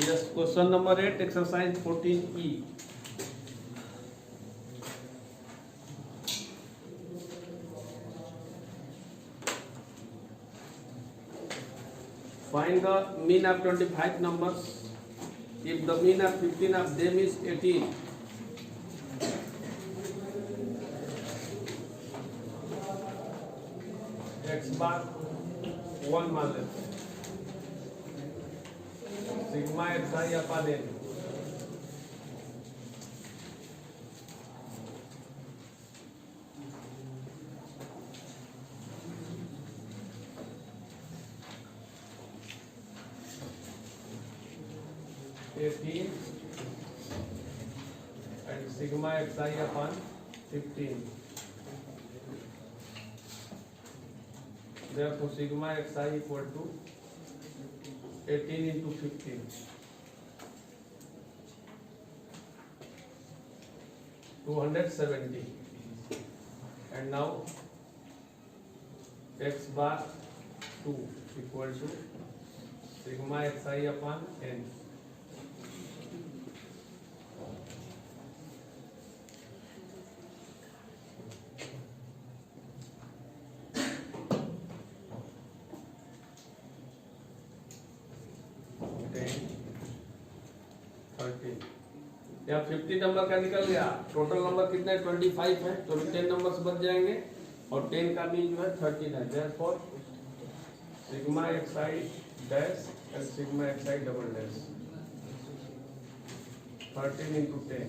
Yes, question number 8, exercise 14E. Find the mean of 25 numbers. If the mean of 15 of them is 18, x bar 1 मान लेते हैं, sigma x i upon n, and sigma xi upon 15. Therefore, sigma xi equal to 18 into 15. 270. And now x bar 2 equal to sigma xi upon n. यहाँ 50 number का निकल गया, total number कितना है 25 है, तो 10 नंबर्स बच जाएंगे और 10 का मीन जो है 13 है। Therefore sigma xi dash and sigma xi double dash 13 into 10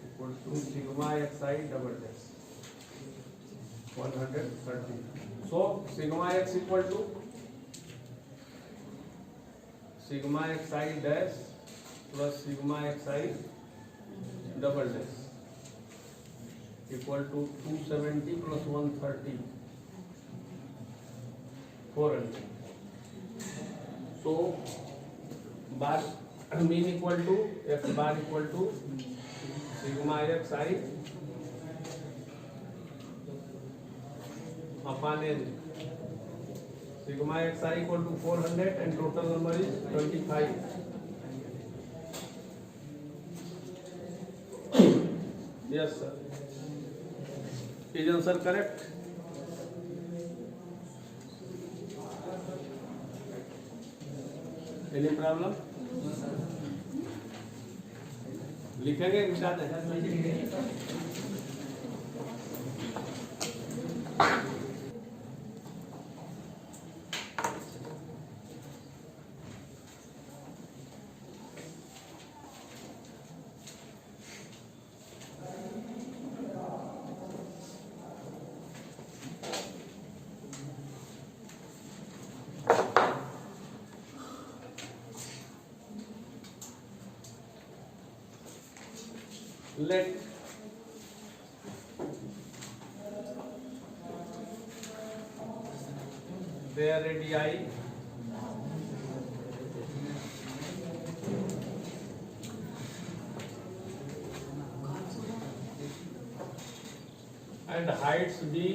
equal to sigma xi double dash 130. So sigma x equal to sigma xi dash plus sigma xi double dash equal to 270 plus 130 400. So bar mean equal to x bar equal to sigma xi upon n. Sigma xi equal to 400 and total number is 25. Yes, sir. Is answer correct? Any problem? लिखेंगे मिटा दें। Let their radii and heights be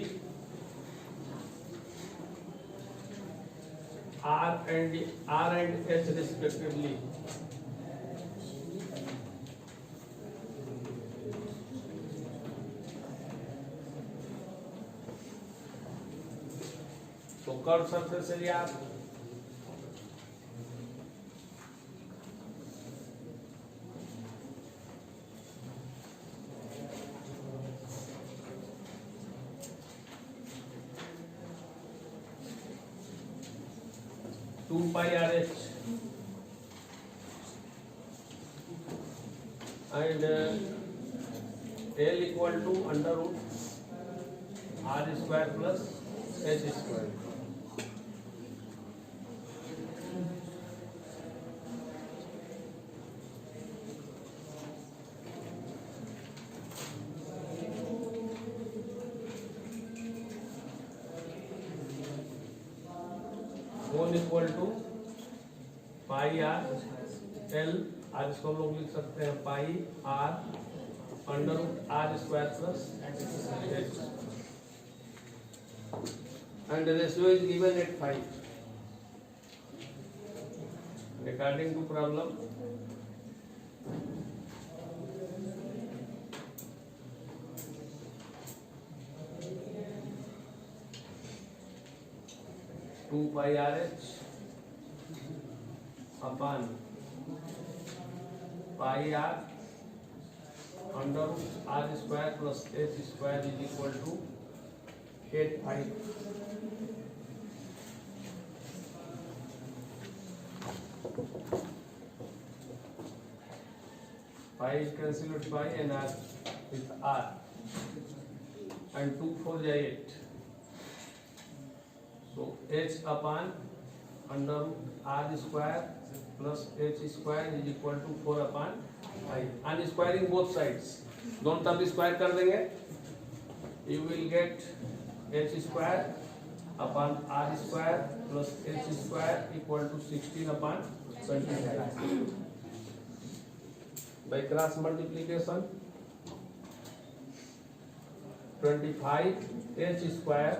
r and h respectively. तो curve surface area two pi r h and l equal to under root r square plus h square. One equal to pi r l, आर इसको हम लोग लिख सकते हैं pi r under r square plus h and ratio is given at 5. According to problem, two pi r h upon pi r under r square plus h square is equal to 8 पाई। Pi is cancelled with pi and r with r, and 2 4 is 8. So h upon under r square plus h square is equal to 4 upon pi. And squaring both sides, दोनों तरफ square कर देंगे, you will get h square upon r square plus h square equal to 16 upon 25. By cross multiplication, 25 h square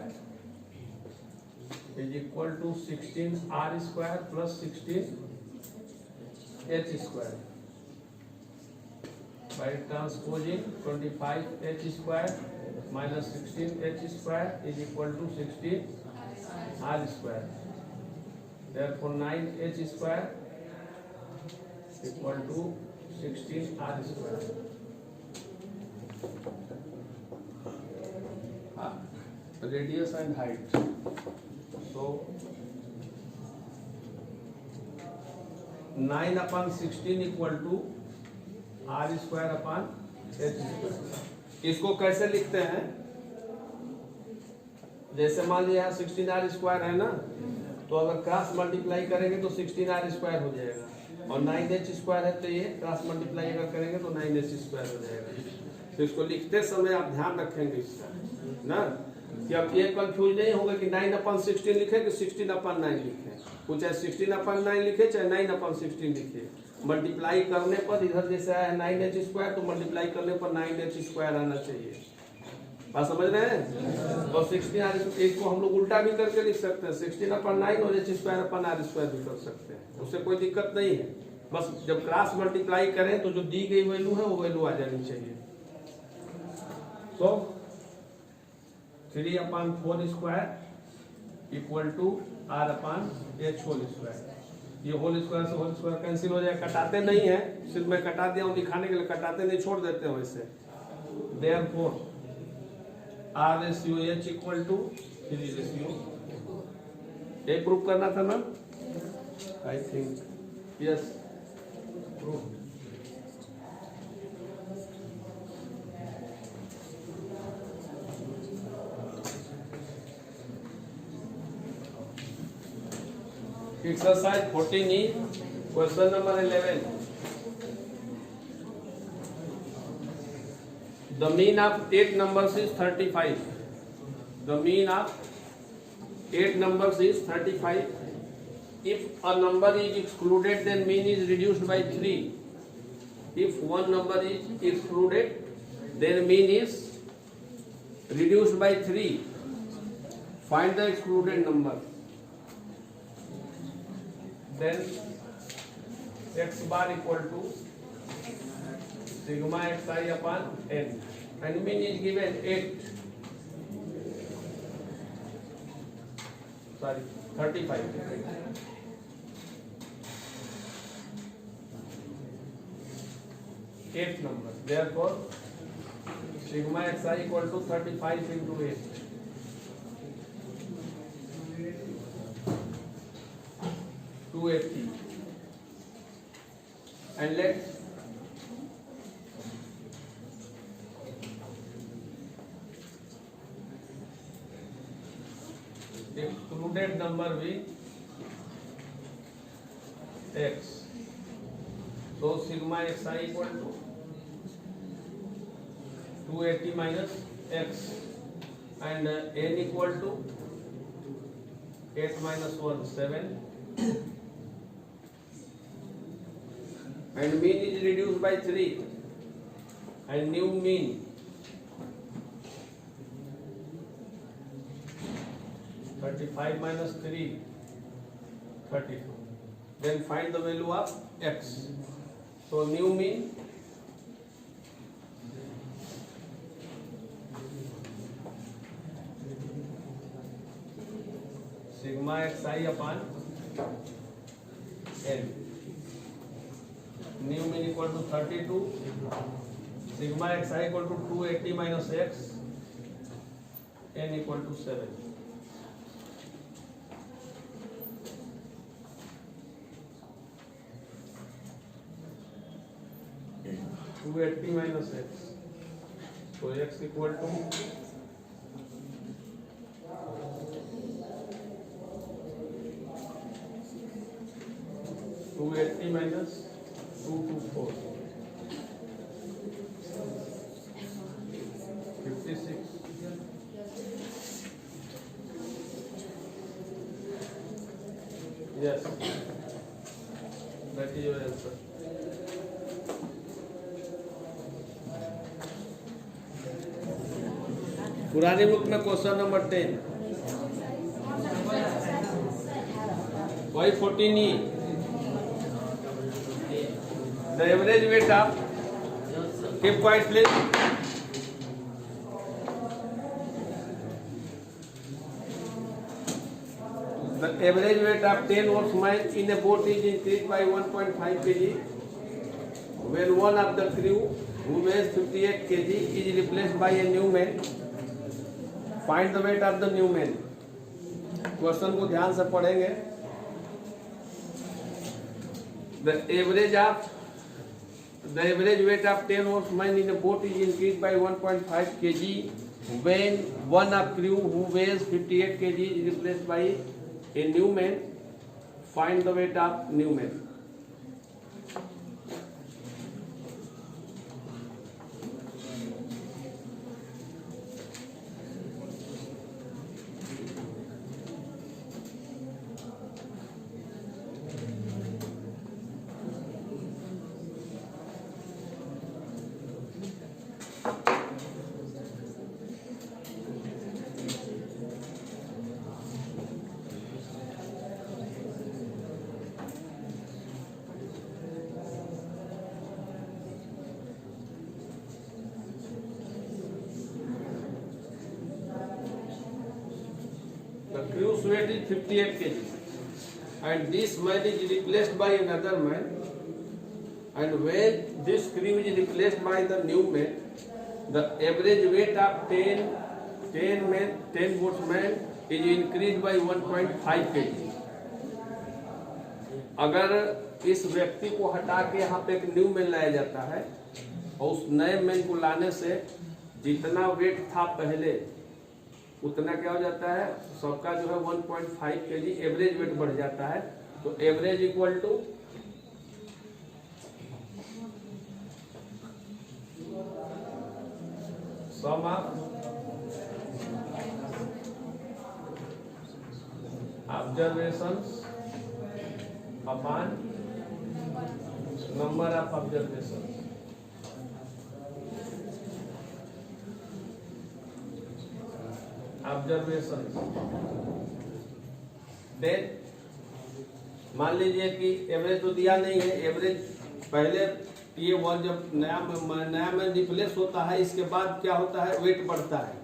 is equal to 16 r square plus 16 h square. By transposing, 25 h square minus 16 h square is equal to 16 r square. Therefore 9 h square equal to 16 r square. Radius and height. So 9 upon 16 equal to r square upon h square. इसको कैसे लिखते हैं? जैसे मान लिया 16 r square है ना, तो अगर क्रॉस मल्टीप्लाई करेंगे तो 16 r स्क्वायर हो जाएगा, और 9h स्क्वायर है तो ये क्रॉस मल्टीप्लाई अगर करेंगे तो 9h स्क्वायर हो जाएगा। तो इसको लिखते समय आप ध्यान रखेंगे इसका ना, कि अब ये कंफ्यूज नहीं होगा कि 9/16 लिखे कि 16/9 लिखे, कुछ है 16/9 लिखे चाहे 9/16 लिखे। मल्टीप्लाई करने पर इधर जैसे आया 9h स्क्वायर तो मल्टीप्लाई करने पर 9h स्क्वायर आना चाहिए। बात समझ रहे हैं? और 16 इसको हम लोग उल्टा भी करके लिख सकते हैं, 16/9 और h square upon r square भी कर सकते हैं, उससे कोई दिक्कत नहीं है। बस जब क्रॉस मल्टीप्लाई करें तो जो दी गई वैल्यू है वो वैल्यू आ जानी चाहिए। तो 3/4 square equal to r/h whole square. ये होल स्क्वायर से होल स्क्वायर कैंसिल हो जाएगा, कटाते नहीं है, सिर्फ मैं कटा दिया हूँ दिखाने के लिए, कटाते नहीं, छोड़ देते हैं वैसे। Therefore r ratio h equal to 3 ratio, ये प्रूव करना था ना, I think yes prove. Exercise 14E, question number 11. The mean of 8 numbers is 35. The mean of 8 numbers is 35. If a number is excluded, then mean is reduced by 3. If one number is excluded, then mean is reduced by 3. Find the excluded number. Then x bar equal to sigma xi upon n, and mean is given 35. 8 numbers. Therefore, sigma xi equal to 35 into 8. 280. And let's excluded number be x. So sigma xi equal to 280 minus x, and n equal to 8 minus 1 7. And mean is reduced by 3, and new mean -35 minus 3 32. then find the value of x. So new mean sigma xi upon n. New mean equal to 32. Sigma xi equal to 280 minus x. N equal to 7. Two 80 minus x. So x equal to 280 minus 224. 56. Yes, that is your answer. पुरानी book में question number 10 Y14E. The average weight of, keep quiet please. The average weight of 10 oarsmen in a boat is increased by 1.5 kg when one of the crew who weighs 58 kg is replaced by a new man. Find the weight of the new man. Question को ध्यान से पढ़ेंगे. The average weight of 10 oarsmen in a boat is increased by 1.5 kg when one of crew who weighs 58 kg is replaced by a new man. Find the weight of new man. The crew's weight is 58 kg and this man is replaced by another man, and when this crew is replaced by the new man, the average weight of 10 boatsmen is increased by 1.5 kg. अगर इस व्यक्ति को हटा के यहाँ पे एक new man लाया जाता है और उस नए मैन को लाने से जितना वेट था पहले उतना क्या हो जाता है, सबका जो है 1.5 kg एवरेज वेट बढ़ जाता है. तो average equal to sum of observations upon number of observations. Observation. Then मान लीजिए कि एवरेज तो दिया नहीं है. एवरेज पहले ये वन जब नया मैन रिप्लेस होता है इसके बाद क्या होता है, वेट बढ़ता है.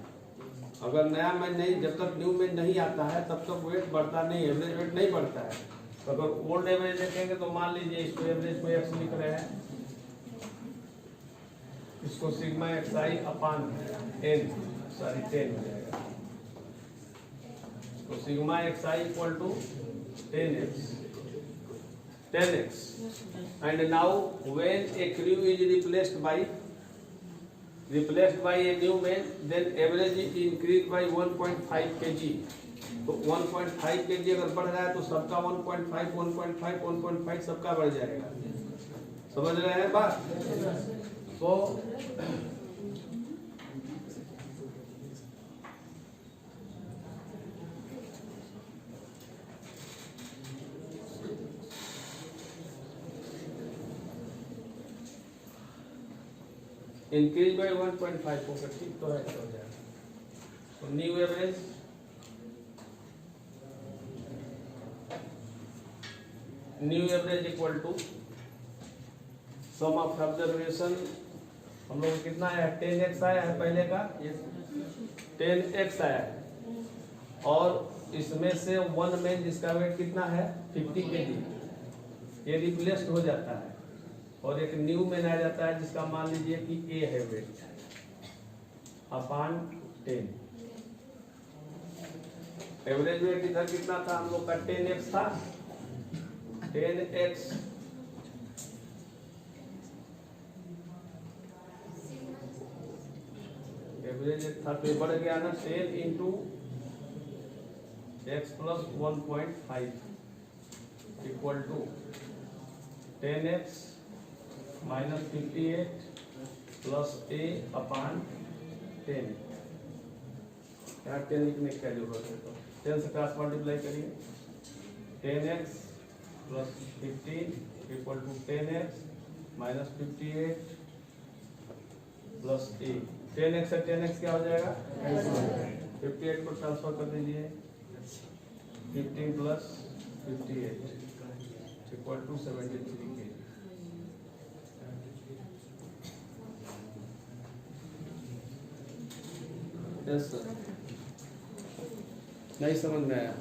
अगर नया मैन नहीं, जब तक न्यू मैन नहीं आता है तब तक वेट बढ़ता नहीं, एवरेज वेट नहीं बढ़ता है. तो अगर ओल्ड एवरेज देखेंगे तो मान लीजिए इसको एवरेज को एक्स लिख रहे हैं, इसको सिग्मा एक्सआई अपॉन एन 10 हो जाएगा. तो sigma x i equal to 10x. And now when a crew is replaced by a new man, then average is increased by 1.5 kg. तो 1.5 kg अगर बढ़ रहा है तो सबका 1.5 सबका बढ़ जाएगा. समझ रहे हैं बात? तो इंक्रीज बाय 1.5 होगा. ठीक तो है, हो जाएगा. तो new average new average equal to sum of observation, हम लोग कितना आया, 10x आया है पहले का, 10x आया है, और इसमें से वन मैन जिसका वेट कितना है 50 kg, ये रिप्लेस्ड हो जाता है, और एक न्यू मैन आ जाता है जिसका मान लीजिए कि A है वेट अपॉन 10। एवरेज वेट इधर कितना था हम लोग का, 10x था, 10x एवरेज था तो ये बढ़ गया ना, 10 into x plus 1.5 equal to 10x minus 58 plus a upon 10। यहाँ 10 लिखने की क्या जरूरत है, तो 10 से क्रॉस मल्टीप्लाई करिए, 10x plus 15 equal to 10x minus 58 plus a। 10x से 10x क्या हो जाएगा, 58 को ट्रांसफर कर दीजिए, 15 plus 58 equal to 73 kg। Yes sir, नहीं समझ में आया।